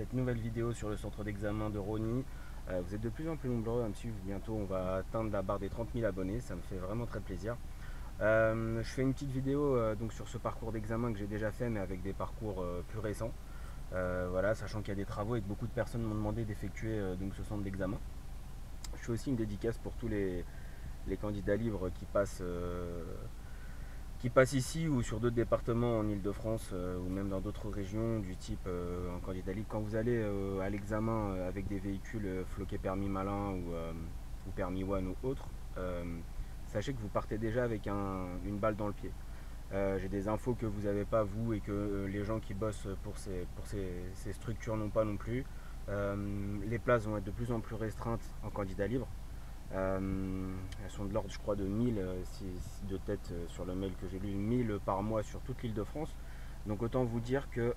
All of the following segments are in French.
cette nouvelle vidéo sur le centre d'examen de Rosny. Vous êtes de plus en plus nombreux à me suivre, bientôt on va atteindre la barre des 30 000 abonnés, ça me fait vraiment très plaisir. Je fais une petite vidéo donc sur ce parcours d'examen que j'ai déjà fait mais avec des parcours plus récents. Voilà, sachant qu'il y a des travaux et que beaucoup de personnes m'ont demandé d'effectuer donc ce centre d'examen. Je fais aussi une dédicace pour tous les candidats libres qui passent ici ou sur d'autres départements en Ile-de-France ou même dans d'autres régions du type en candidat libre. Quand vous allez à l'examen avec des véhicules floqués permis malin ou permis one ou autre, sachez que vous partez déjà avec une balle dans le pied. J'ai des infos que vous n'avez pas vous et que les gens qui bossent pour ces structures n'ont pas non plus. Les places vont être de plus en plus restreintes en candidat libre. Elles sont de l'ordre, je crois, de 1000 de tête sur le mail que j'ai lu, 1000 par mois sur toute l'Île-de-France. Donc autant vous dire que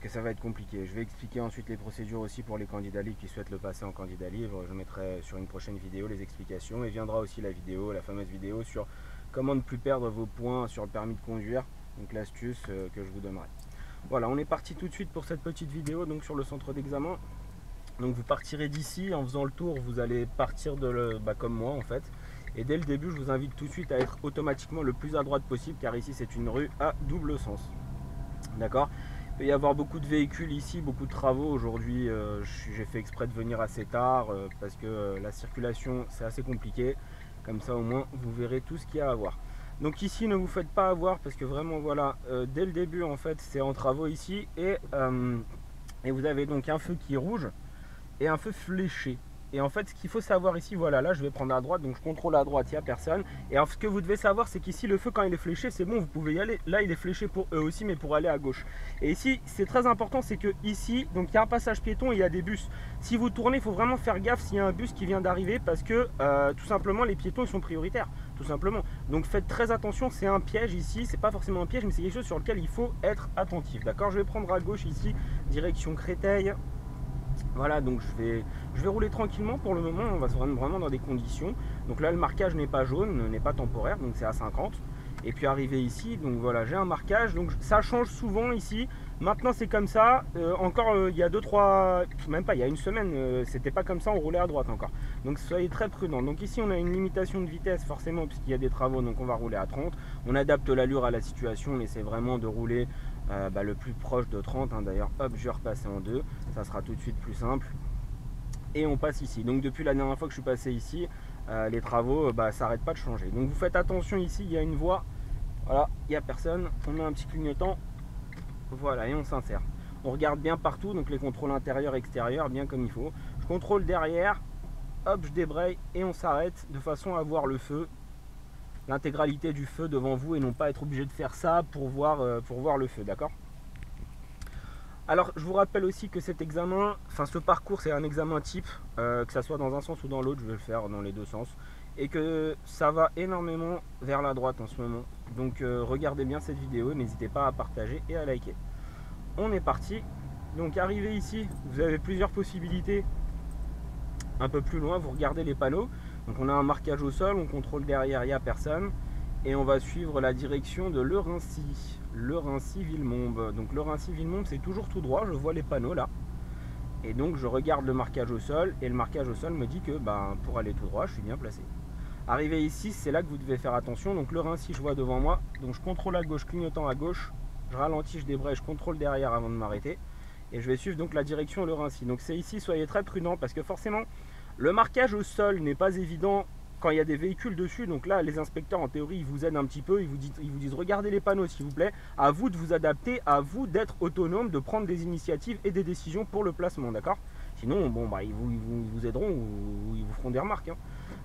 ça va être compliqué. Je vais expliquer ensuite les procédures aussi pour les candidats libres qui souhaitent le passer en candidat libre. Je mettrai sur une prochaine vidéo les explications et viendra aussi la fameuse vidéo sur comment ne plus perdre vos points sur le permis de conduire. Donc l'astuce que je vous donnerai. Voilà, on est parti tout de suite pour cette petite vidéo donc sur le centre d'examen. Donc vous partirez d'ici, en faisant le tour, vous allez partir comme moi en fait. Et dès le début, je vous invite tout de suite à être automatiquement le plus à droite possible, car ici c'est une rue à double sens. D'accord ? Il peut y avoir beaucoup de véhicules ici, beaucoup de travaux. Aujourd'hui, j'ai fait exprès de venir assez tard parce que la circulation c'est assez compliqué. Comme ça au moins vous verrez tout ce qu'il y a à voir. Donc ici ne vous faites pas avoir parce que vraiment voilà, dès le début en fait c'est en travaux ici et vous avez donc un feu qui est rouge et un feu fléché. Et en fait ce qu'il faut savoir ici, voilà, là je vais prendre à droite, donc je contrôle à droite, il n'y a personne. Et alors ce que vous devez savoir c'est qu'ici le feu quand il est fléché c'est bon, vous pouvez y aller. Là il est fléché pour eux aussi mais pour aller à gauche. Et ici c'est très important, c'est que ici donc il y a un passage piéton et il y a des bus. Si vous tournez il faut vraiment faire gaffe s'il y a un bus qui vient d'arriver parce que tout simplement les piétons ils sont prioritaires, tout simplement. Donc faites très attention, c'est un piège ici, c'est pas forcément un piège mais c'est quelque chose sur lequel il faut être attentif. D'accord, je vais prendre à gauche ici, direction Créteil. Voilà, donc je vais rouler tranquillement pour le moment, on va se rendre vraiment dans des conditions. Donc là le marquage n'est pas jaune, n'est pas temporaire, donc c'est à 50. Et puis arrivé ici, donc voilà, j'ai un marquage, donc ça change souvent ici. Maintenant c'est comme ça, il y a 2-3, même pas, il y a une semaine, c'était pas comme ça, on roulait à droite encore. Donc soyez très prudents. Donc ici on a une limitation de vitesse forcément puisqu'il y a des travaux, donc on va rouler à 30. On adapte l'allure à la situation, on essaie vraiment de rouler le plus proche de 30, hein. D'ailleurs hop, je vais repasser en 2, ça sera tout de suite plus simple. Et on passe ici. Donc depuis la dernière fois que je suis passé ici, les travaux ça n'arrête pas de changer. Donc vous faites attention ici, il y a une voie, voilà, il n'y a personne, on met un petit clignotant, voilà, et on s'insère. On regarde bien partout, donc les contrôles intérieurs, extérieurs, bien comme il faut. Je contrôle derrière, hop, je débraye et on s'arrête de façon à voir le feu, l'intégralité du feu devant vous et non pas être obligé de faire ça pour voir le feu, d'accord ? Alors je vous rappelle aussi que cet examen, ce parcours c'est un examen type, que ça soit dans un sens ou dans l'autre, je vais le faire dans les deux sens, et que ça va énormément vers la droite en ce moment. Donc regardez bien cette vidéo, n'hésitez pas à partager et à liker. On est parti, donc arrivé ici, vous avez plusieurs possibilités. Un peu plus loin, vous regardez les panneaux, donc on a un marquage au sol, on contrôle derrière, il n'y a personne. Et on va suivre la direction de Le Rincy-Villemombe. Donc Le Rincy-Villemombe c'est toujours tout droit, je vois les panneaux là. Et donc je regarde le marquage au sol et le marquage au sol me dit que pour aller tout droit je suis bien placé. Arrivé ici, c'est là que vous devez faire attention. Donc Le Rincy je vois devant moi, donc je contrôle à gauche, clignotant à gauche, je ralentis, je débraye, je contrôle derrière avant de m'arrêter. Et je vais suivre donc la direction Le Rincy. Donc c'est ici, soyez très prudents parce que forcément le marquage au sol n'est pas évident quand il y a des véhicules dessus. Donc là les inspecteurs en théorie ils vous aident un petit peu, ils vous disent regardez les panneaux s'il vous plaît, à vous de vous adapter, à vous d'être autonome, de prendre des initiatives et des décisions pour le placement, d'accord ? Sinon ils vous aideront ou ils vous feront des remarques, hein.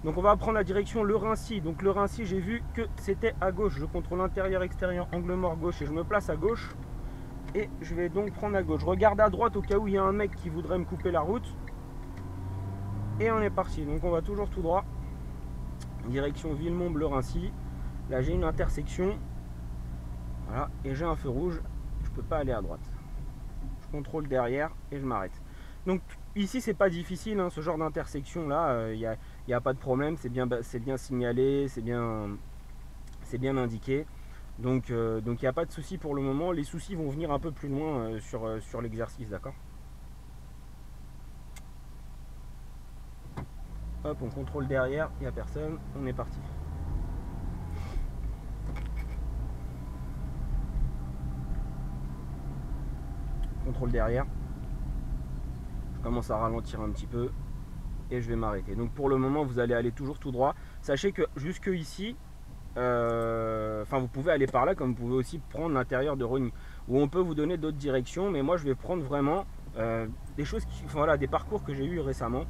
Donc on va prendre la direction Le Rincy. Donc Le Rincy j'ai vu que c'était à gauche, je contrôle intérieur, extérieur, angle mort gauche et je me place à gauche. Et je vais donc prendre à gauche, je regarde à droite au cas où il y a un mec qui voudrait me couper la route. Et on est parti, donc on va toujours tout droit. Direction Villemombe, Le Rincy. Là j'ai une intersection, voilà, et j'ai un feu rouge, je peux pas aller à droite. Je contrôle derrière et je m'arrête. Donc ici c'est pas difficile, hein, ce genre d'intersection là, il n'y a pas de problème, c'est bien signalé, c'est bien indiqué. Donc il n'y a pas de souci pour le moment. Les soucis vont venir un peu plus loin sur l'exercice, d'accord? Hop, on contrôle derrière, il n'y a personne, on est parti. Contrôle derrière. Je commence à ralentir un petit peu et je vais m'arrêter. Donc pour le moment, vous allez aller toujours tout droit. Sachez que jusque ici, vous pouvez aller par là, comme vous pouvez aussi prendre l'intérieur de Rosny, où on peut vous donner d'autres directions, mais moi je vais prendre vraiment des choses des parcours que j'ai eu récemment.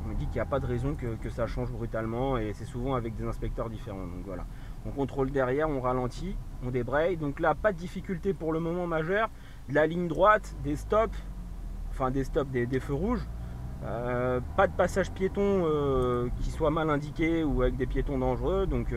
On me dit qu'il n'y a pas de raison que ça change brutalement, et c'est souvent avec des inspecteurs différents. Donc voilà, on contrôle derrière, on ralentit, on débraye. Donc là, pas de difficulté pour le moment majeure. De la ligne droite, des stops, des feux rouges. Pas de passage piéton qui soit mal indiqué ou avec des piétons dangereux. Donc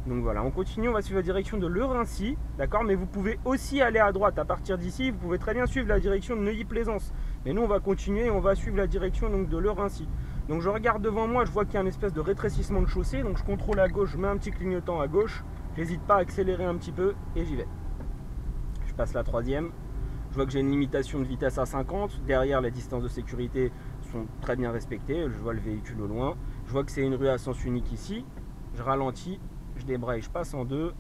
voilà, on continue, on va suivre la direction de Le Raincy, d'accord, mais vous pouvez aussi aller à droite à partir d'ici. Vous pouvez très bien suivre la direction de Neuilly-Plaisance, mais nous on va continuer, on va suivre la direction donc de Le Raincy. Donc je regarde devant moi, je vois qu'il y a une espèce de rétrécissement de chaussée, donc je contrôle à gauche, je mets un petit clignotant à gauche, j'hésite pas à accélérer un petit peu et j'y vais. Je passe la troisième. Je vois que j'ai une limitation de vitesse à 50. Derrière, les distances de sécurité sont très bien respectées. Je vois le véhicule au loin. Je vois que c'est une rue à sens unique ici. Je ralentis, je débraye, je passe en deux.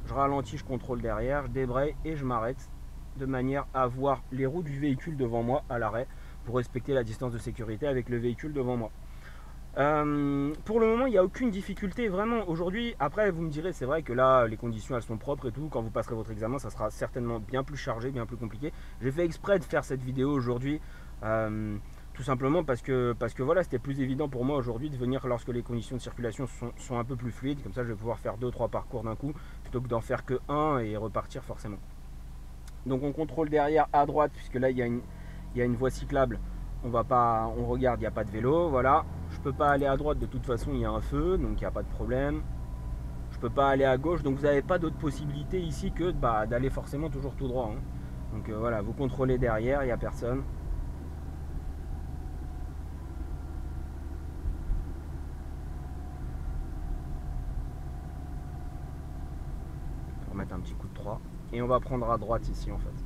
Je ralentis, je contrôle derrière, je débraye et je m'arrête de manière à voir les roues du véhicule devant moi à l'arrêt pour respecter la distance de sécurité avec le véhicule devant moi. Pour le moment, il n'y a aucune difficulté vraiment aujourd'hui. Après, vous me direz, c'est vrai que là, les conditions elles sont propres et tout. Quand vous passerez votre examen, ça sera certainement bien plus chargé, bien plus compliqué. J'ai fait exprès de faire cette vidéo aujourd'hui, tout simplement parce que voilà, c'était plus évident pour moi aujourd'hui de venir lorsque les conditions de circulation sont un peu plus fluides. Comme ça, je vais pouvoir faire 2-3 parcours d'un coup plutôt que d'en faire que un et repartir forcément. Donc, on contrôle derrière à droite, puisque là, il y a une voie cyclable. On regarde, il n'y a pas de vélo, voilà. Je peux pas aller à droite, de toute façon il y a un feu, donc il n'y a pas de problème. Je peux pas aller à gauche, donc vous n'avez pas d'autre possibilité ici que d'aller forcément toujours tout droit, hein. Donc voilà, vous contrôlez derrière, il n'y a personne. On va remettre un petit coup de 3. Et on va prendre à droite ici en fait.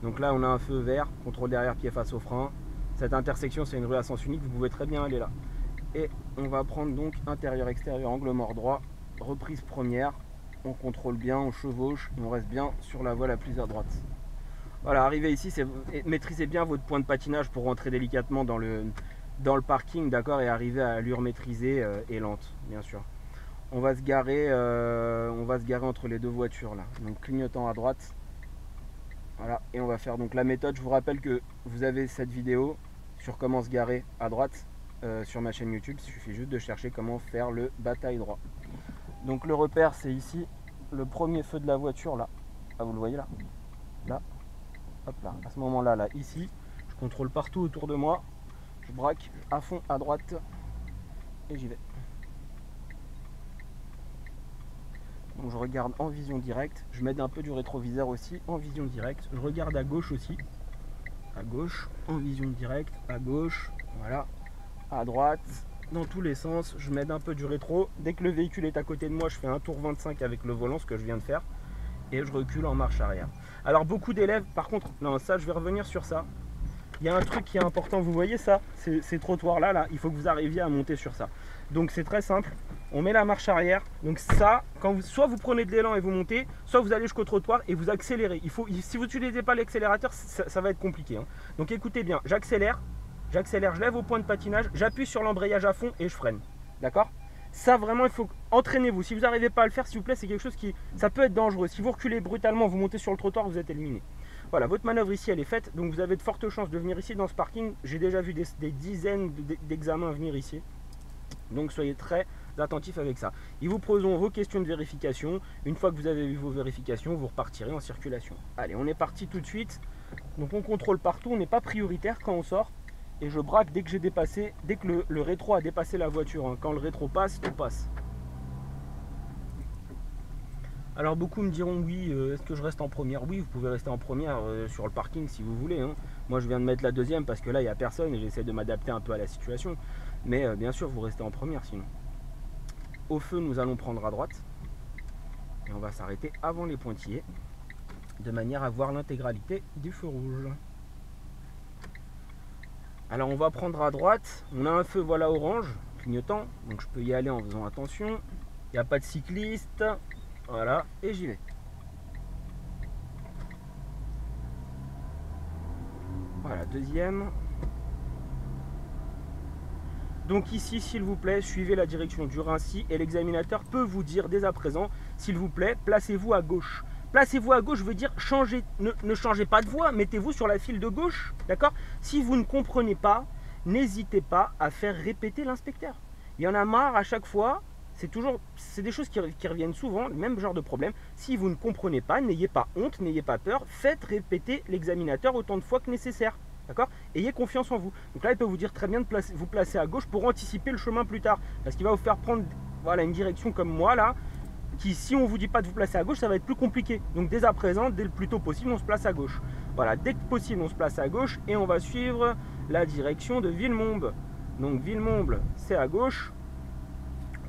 Donc là on a un feu vert, contrôle derrière, pied face au frein. Cette intersection c'est une rue à sens unique, vous pouvez très bien aller là. Et on va prendre donc intérieur-extérieur, angle mort droit, reprise première. On contrôle bien, on chevauche, et on reste bien sur la voie la plus à droite. Voilà, arrivé ici, maîtrisez bien votre point de patinage pour rentrer délicatement dans le parking, d'accord, et arriver à allure maîtrisée et lente, bien sûr. On va se garer entre les deux voitures là. Donc clignotant à droite. Voilà, et on va faire donc la méthode. Je vous rappelle que vous avez cette vidéo sur comment se garer à droite sur ma chaîne YouTube. Il suffit juste de chercher comment faire le bataille droit. Donc le repère c'est ici, le premier feu de la voiture là. Ah, vous le voyez là. Là. Hop là. À ce moment là, ici, je contrôle partout autour de moi. Je braque à fond à droite et j'y vais. Donc je regarde en vision directe, je mets un peu du rétroviseur aussi en vision directe, je regarde à gauche aussi, à gauche, en vision directe, à gauche, voilà, à droite, dans tous les sens, je mets un peu du rétro. Dès que le véhicule est à côté de moi, je fais un tour 25 avec le volant, ce que je viens de faire, et je recule en marche arrière. Alors beaucoup d'élèves, par contre, non ça je vais revenir sur ça, il y a un truc qui est important, vous voyez ça, ces trottoirs là, il faut que vous arriviez à monter sur ça. Donc c'est très simple, on met la marche arrière, donc ça, soit vous prenez de l'élan et vous montez, soit vous allez jusqu'au trottoir et vous accélérez. Si vous n'utilisez pas l'accélérateur, ça va être compliqué, hein. Donc écoutez bien, j'accélère, je lève au point de patinage, j'appuie sur l'embrayage à fond et je freine, d'accord? Ça vraiment, il faut entraînez-vous. Si vous n'arrivez pas à le faire, s'il vous plaît, c'est quelque chose ça peut être dangereux. Si vous reculez brutalement, vous montez sur le trottoir, vous êtes éliminé. Voilà, votre manœuvre ici, elle est faite. Donc vous avez de fortes chances de venir ici dans ce parking. J'ai déjà vu des dizaines d'examens venir ici. Donc soyez très attentifs avec ça. Ils vous poseront vos questions de vérification. Une fois que vous avez eu vos vérifications, vous repartirez en circulation. Allez, on est parti tout de suite. Donc on contrôle partout, on n'est pas prioritaire quand on sort. Et je braque dès que j'ai dépassé, dès que le rétro a dépassé la voiture, hein. Quand le rétro passe, tout passe. Alors beaucoup me diront oui, est-ce que je reste en première? Oui, vous pouvez rester en première sur le parking si vous voulez, hein. Moi je viens de mettre la deuxième parce que là il n'y a personne et j'essaie de m'adapter un peu à la situation. Mais bien sûr vous restez en première sinon. Au feu nous allons prendre à droite. Et on va s'arrêter avant les pointillés, de manière à voir l'intégralité du feu rouge. Alors on va prendre à droite, on a un feu voilà orange, clignotant, donc je peux y aller en faisant attention. Il n'y a pas de cycliste, voilà, et j'y vais. Voilà, deuxième. Donc ici, s'il vous plaît, suivez la direction du Rincy et l'examinateur peut vous dire dès à présent, s'il vous plaît, placez-vous à gauche. Placez-vous à gauche veut dire changez, ne changez pas de voie, mettez-vous sur la file de gauche, d'accord? Si vous ne comprenez pas, n'hésitez pas à faire répéter l'inspecteur. Il y en a marre à chaque fois, c'est des choses qui reviennent souvent, le même genre de problème. Si vous ne comprenez pas, n'ayez pas honte, n'ayez pas peur, faites répéter l'examinateur autant de fois que nécessaire. D'accord? Ayez confiance en vous. Donc là, il peut vous dire très bien de vous placer à gauche pour anticiper le chemin plus tard. Parce qu'il va vous faire prendre voilà, une direction comme moi là, qui si on ne vous dit pas de vous placer à gauche, ça va être plus compliqué. Donc dès à présent, dès le plus tôt possible, on se place à gauche. Voilà, dès que possible, on se place à gauche et on va suivre la direction de Villemomble. Donc Villemomble, c'est à gauche.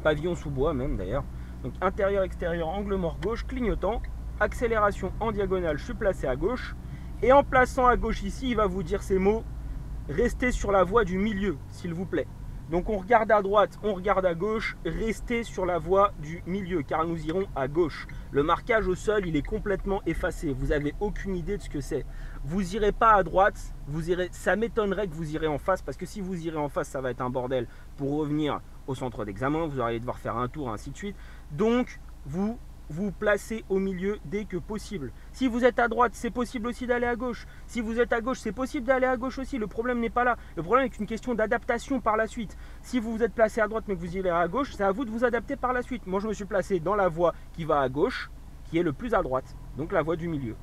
Pavillon sous bois même d'ailleurs. Donc intérieur, extérieur, angle mort gauche, clignotant. Accélération en diagonale, je suis placé à gauche. Et en plaçant à gauche ici, il va vous dire ces mots. Restez sur la voie du milieu, s'il vous plaît. Donc on regarde à droite, on regarde à gauche. Restez sur la voie du milieu, car nous irons à gauche. Le marquage au sol, il est complètement effacé. Vous n'avez aucune idée de ce que c'est. Vous irez pas à droite, vous irez. Ça m'étonnerait que vous irez en face, parce que si vous irez en face, ça va être un bordel pour revenir au centre d'examen. Vous allez devoir faire un tour, ainsi de suite. Donc vous placez au milieu dès que possible. Si vous êtes à droite, c'est possible aussi d'aller à gauche. Si vous êtes à gauche, c'est possible d'aller à gauche aussi. Le problème n'est pas là. Le problème est qu'une question d'adaptation par la suite. Si vous vous êtes placé à droite mais que vous irez à gauche, c'est à vous de vous adapter par la suite. Moi, je me suis placé dans la voie qui va à gauche, qui est le plus à droite. Donc la voie du milieu.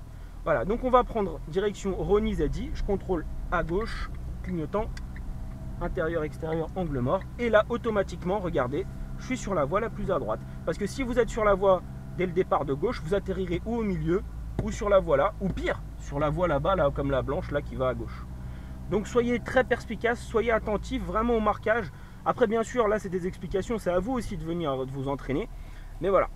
Voilà, donc on va prendre direction Rosny-Zedy. Je contrôle à gauche, clignotant, intérieur, extérieur, angle mort. Et là, automatiquement, regardez, je suis sur la voie la plus à droite. Parce que si vous êtes sur la voie dès le départ de gauche, vous atterrirez ou au milieu, ou sur la voie là, ou pire, sur la voie là-bas, là, comme la blanche, là, qui va à gauche. Donc soyez très perspicace, soyez attentifs vraiment au marquage. Après, bien sûr, là, c'est des explications, c'est à vous aussi de venir vous entraîner. Mais voilà.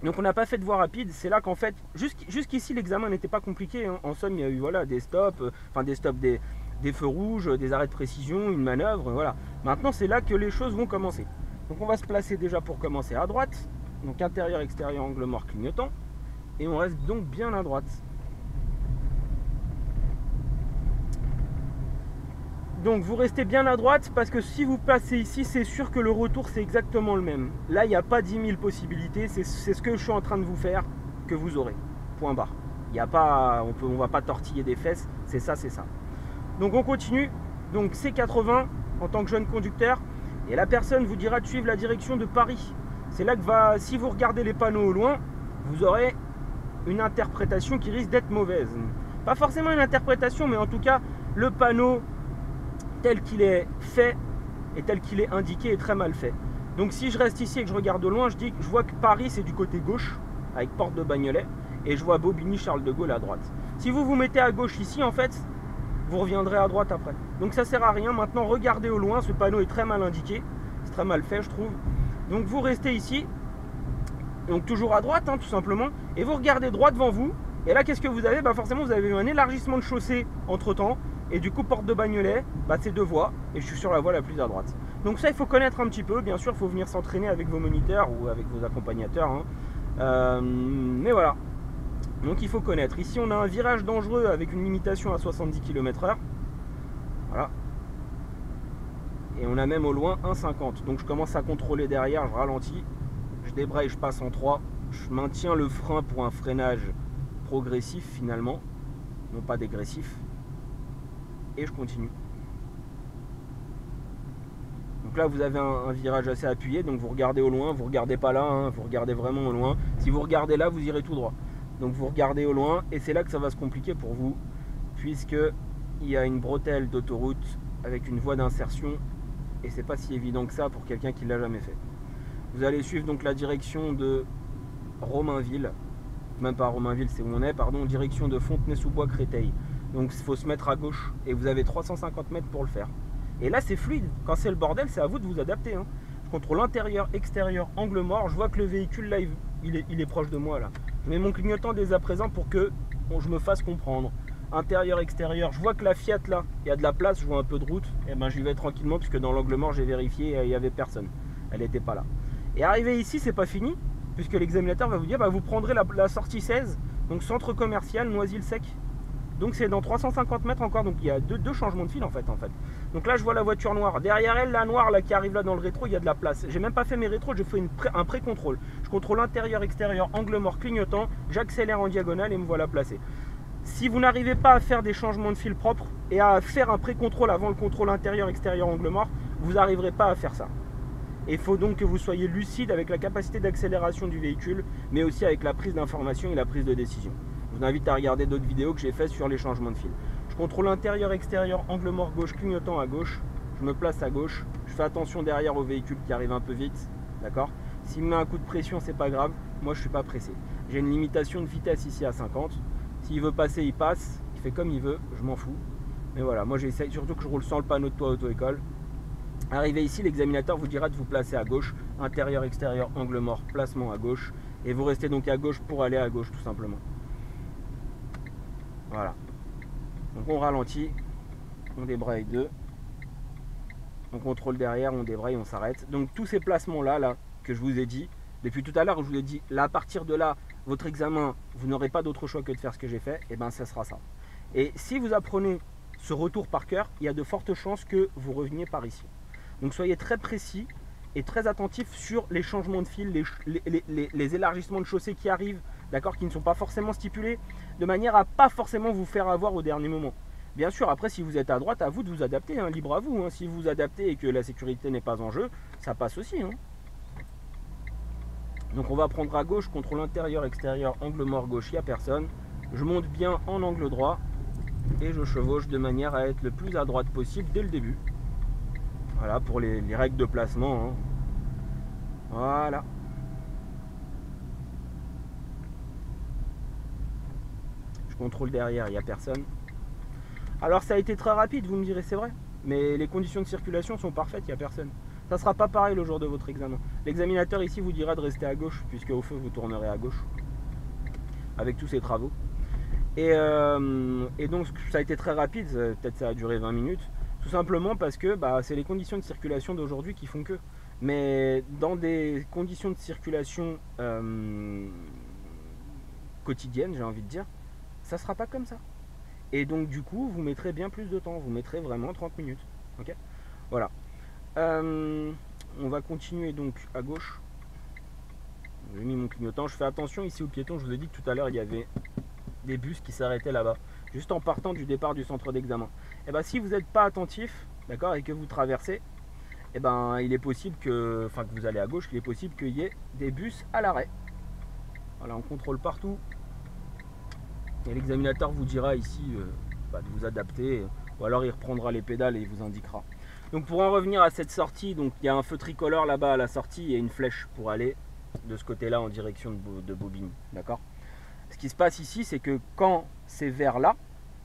Donc on n'a pas fait de voie rapide, c'est là qu'en fait, jusqu'ici, l'examen n'était pas compliqué. Hein. En somme, il y a eu voilà, des stops, des feux rouges, des arrêts de précision, une manœuvre, voilà. Maintenant, c'est là que les choses vont commencer. Donc on va se placer déjà pour commencer à droite. Donc intérieur, extérieur, angle mort, clignotant. Et on reste donc bien à droite. Donc vous restez bien à droite parce que si vous passez ici, c'est sûr que le retour c'est exactement le même. Là, il n'y a pas 10 000 possibilités. C'est ce que je suis en train de vous faire que vous aurez. Point barre. Il y a pas, on va pas tortiller des fesses. C'est ça, c'est ça. Donc on continue. Donc C80 en tant que jeune conducteur. Et la personne vous dira de suivre la direction de Paris. C'est là que si vous regardez les panneaux au loin, vous aurez une interprétation qui risque d'être mauvaise. Pas forcément une interprétation, mais en tout cas, le panneau tel qu'il est fait et tel qu'il est indiqué est très mal fait. Donc si je reste ici et que je regarde au loin, je vois que Paris c'est du côté gauche, avec porte de Bagnolet, et je vois Bobigny, Charles de Gaulle à droite. Si vous vous mettez à gauche ici, en fait, vous reviendrez à droite après. Donc ça sert à rien. Maintenant, regardez au loin, ce panneau est très mal indiqué, c'est très mal fait, je trouve. Donc vous restez ici, donc toujours à droite, hein, tout simplement, et vous regardez droit devant vous. Et là, qu'est-ce que vous avez? Forcément, vous avez eu un élargissement de chaussée entre-temps, et du coup, porte de Bagnolet, c'est deux voies, et je suis sur la voie la plus à droite. Donc ça, il faut connaître un petit peu. Bien sûr, il faut venir s'entraîner avec vos moniteurs ou avec vos accompagnateurs. Hein. Mais voilà. Donc il faut connaître. Ici, on a un virage dangereux avec une limitation à 70 km/h. Voilà. Et on a même au loin 1,50. Donc je commence à contrôler derrière, je ralentis, je débraye, je passe en 3. Je maintiens le frein pour un freinage progressif finalement, non pas dégressif. Et je continue. Donc là vous avez un virage assez appuyé, donc vous regardez au loin, vous regardez pas là, hein, vous regardez vraiment au loin. Si vous regardez là, vous irez tout droit. Donc vous regardez au loin et c'est là que ça va se compliquer pour vous, puisque il y a une bretelle d'autoroute avec une voie d'insertion. Et c'est pas si évident que ça pour quelqu'un qui l'a jamais fait. Vous allez suivre donc la direction de Romainville, même pas Romainville, c'est où on est, pardon, direction de Fontenay-sous-Bois-Créteil. Donc il faut se mettre à gauche et vous avez 350 mètres pour le faire. Et là c'est fluide, quand c'est le bordel, c'est à vous de vous adapter. Hein. Je contrôle intérieur, extérieur, angle mort, je vois que le véhicule là il est proche de moi là. Je mets mon clignotant dès à présent pour que je me fasse comprendre. Intérieur, extérieur, je vois que la Fiat là, il y a de la place, je vois un peu de route, et ben j'y vais tranquillement puisque dans l'angle mort j'ai vérifié, il n'y avait personne. Elle n'était pas là. Et arrivé ici, c'est pas fini, puisque l'examinateur va vous dire, bah, vous prendrez la sortie 16, donc centre commercial, Noisy-le-Sec. Donc c'est dans 350 mètres encore, donc il y a deux changements de fil en fait. Donc là je vois la voiture noire, derrière elle la noire là qui arrive là dans le rétro, il y a de la place. J'ai même pas fait mes rétros, j'ai fait un pré-contrôle. Je contrôle intérieur, extérieur, angle mort, clignotant, j'accélère en diagonale et me voilà placé. Si vous n'arrivez pas à faire des changements de fil propres et à faire un pré-contrôle avant le contrôle intérieur, extérieur, angle mort, vous n'arriverez pas à faire ça. Il faut donc que vous soyez lucide avec la capacité d'accélération du véhicule, mais aussi avec la prise d'information et la prise de décision. Je vous invite à regarder d'autres vidéos que j'ai faites sur les changements de fil. Je contrôle intérieur, extérieur, angle mort gauche, clignotant à gauche. Je me place à gauche. Je fais attention derrière au véhicule qui arrive un peu vite. D'accord? S'il me met un coup de pression, c'est pas grave. Moi, je suis pas pressé. J'ai une limitation de vitesse ici à 50. S'il veut passer, il passe. Il fait comme il veut. Je m'en fous. Mais voilà, moi j'essaye surtout que je roule sans le panneau de toit auto-école. Arrivé ici, l'examinateur vous dira de vous placer à gauche. Intérieur, extérieur, angle mort, placement à gauche. Et vous restez donc à gauche pour aller à gauche tout simplement. Voilà. Donc on ralentit, on débraye 2, on contrôle derrière, on débraye, on s'arrête. Donc tous ces placements là que je vous ai dit, depuis tout à l'heure je vous ai dit, là à partir de là, votre examen, vous n'aurez pas d'autre choix que de faire ce que j'ai fait, et bien ça sera ça. Et si vous apprenez ce retour par cœur, il y a de fortes chances que vous reveniez par ici. Donc soyez très précis et très attentif sur les changements de fil, les élargissements de chaussée qui arrivent, d'accord, qui ne sont pas forcément stipulés, de manière à pas forcément vous faire avoir au dernier moment. Bien sûr, après, si vous êtes à droite, à vous de vous adapter, hein, libre à vous. Hein. Si vous vous adaptez et que la sécurité n'est pas en jeu, ça passe aussi. Hein. Donc on va prendre à gauche, contrôle intérieur, extérieur, angle mort gauche, il n'y a personne. Je monte bien en angle droit et je chevauche de manière à être le plus à droite possible dès le début. Voilà, pour les règles de placement. Hein. Voilà. Je contrôle derrière, il n'y a personne. Alors ça a été très rapide, vous me direz, c'est vrai. Mais les conditions de circulation sont parfaites, il n'y a personne. Ça ne sera pas pareil le jour de votre examen. L'examinateur ici vous dira de rester à gauche, puisque au feu vous tournerez à gauche. Avec tous ces travaux. Et donc ça a été très rapide, peut-être ça a duré 20 minutes. Tout simplement parce que c'est les conditions de circulation d'aujourd'hui qui font que. Mais dans des conditions de circulation quotidiennes, j'ai envie de dire, ça ne sera pas comme ça. Et donc du coup, vous mettrez bien plus de temps. Vous mettrez vraiment 30 minutes. Ok ? Voilà. On va continuer donc à gauche. J'ai mis mon clignotant. Je fais attention ici au piéton. Je vous ai dit que tout à l'heure, il y avait des bus qui s'arrêtaient là-bas. Juste en partant du départ du centre d'examen. Et si vous n'êtes pas attentif, d'accord, et que vous traversez, il est possible que, que vous allez à gauche, il est possible qu'il y ait des bus à l'arrêt. Voilà, on contrôle partout. Et l'examinateur vous dira ici de vous adapter, ou alors il reprendra les pédales et il vous indiquera. Donc pour en revenir à cette sortie, donc il y a un feu tricolore là-bas à la sortie et une flèche pour aller de ce côté-là en direction de Bobigny, d'accord. Ce qui se passe ici, c'est que quand c'est vert là,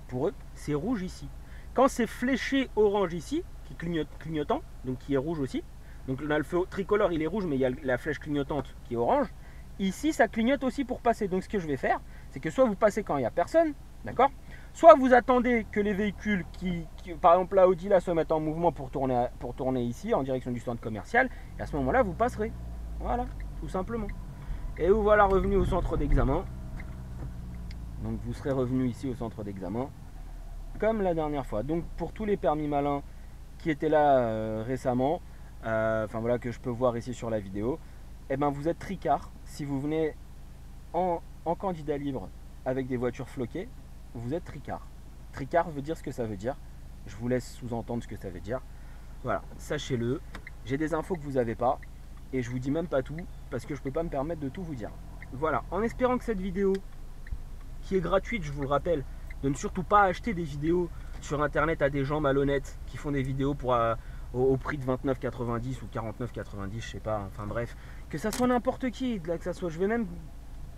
pour eux, c'est rouge ici. Quand c'est fléché orange ici, qui clignotant, donc qui est rouge aussi, donc là, le feu tricolore il est rouge, mais il y a la flèche clignotante qui est orange. Ici, ça clignote aussi pour passer. Donc ce que je vais faire, c'est que soit vous passez quand il n'y a personne, d'accord, soit vous attendez que les véhicules qui par exemple la Audi là se mettent en mouvement pour tourner ici en direction du centre commercial, et à ce moment-là, vous passerez. Voilà, tout simplement. Et vous voilà revenu au centre d'examen. Donc vous serez revenu ici au centre d'examen comme la dernière fois. Donc pour tous les permis malins qui étaient là récemment, voilà, que je peux voir ici sur la vidéo, vous êtes tricard. Si vous venez en candidat libre avec des voitures floquées, vous êtes tricard. Tricard veut dire ce que ça veut dire. Je vous laisse sous-entendre ce que ça veut dire. Voilà, sachez-le. J'ai des infos que vous n'avez pas et je vous dis même pas tout parce que je peux pas me permettre de tout vous dire. Voilà, en espérant que cette vidéo, qui est gratuite, je vous le rappelle, de ne surtout pas acheter des vidéos sur internet à des gens malhonnêtes qui font des vidéos au prix de 29,90 ou 49,90, je sais pas, enfin bref, que ça soit n'importe qui, que ça soit, je vais même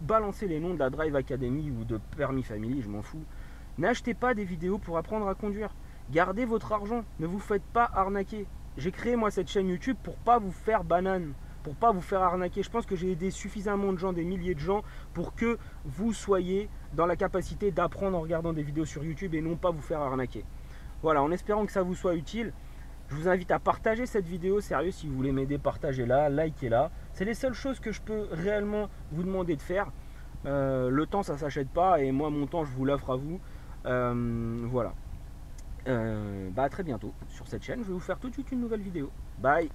balancer les noms de la Drive Academy ou de Permis Family, je m'en fous. N'achetez pas des vidéos pour apprendre à conduire. Gardez votre argent, ne vous faites pas arnaquer. J'ai créé moi cette chaîne YouTube pour pas vous faire banane. pour pas vous faire arnaquer. Je pense que j'ai aidé suffisamment de gens, des milliers de gens, pour que vous soyez dans la capacité d'apprendre en regardant des vidéos sur YouTube et non pas vous faire arnaquer. Voilà, en espérant que ça vous soit utile. Je vous invite à partager cette vidéo, sérieux, si vous voulez m'aider, partagez-la, likez-la. C'est les seules choses que je peux réellement vous demander de faire. Le temps, ça ne s'achète pas, et moi, mon temps, je vous l'offre à vous. Voilà. À très bientôt sur cette chaîne. Je vais vous faire tout de suite une nouvelle vidéo. Bye.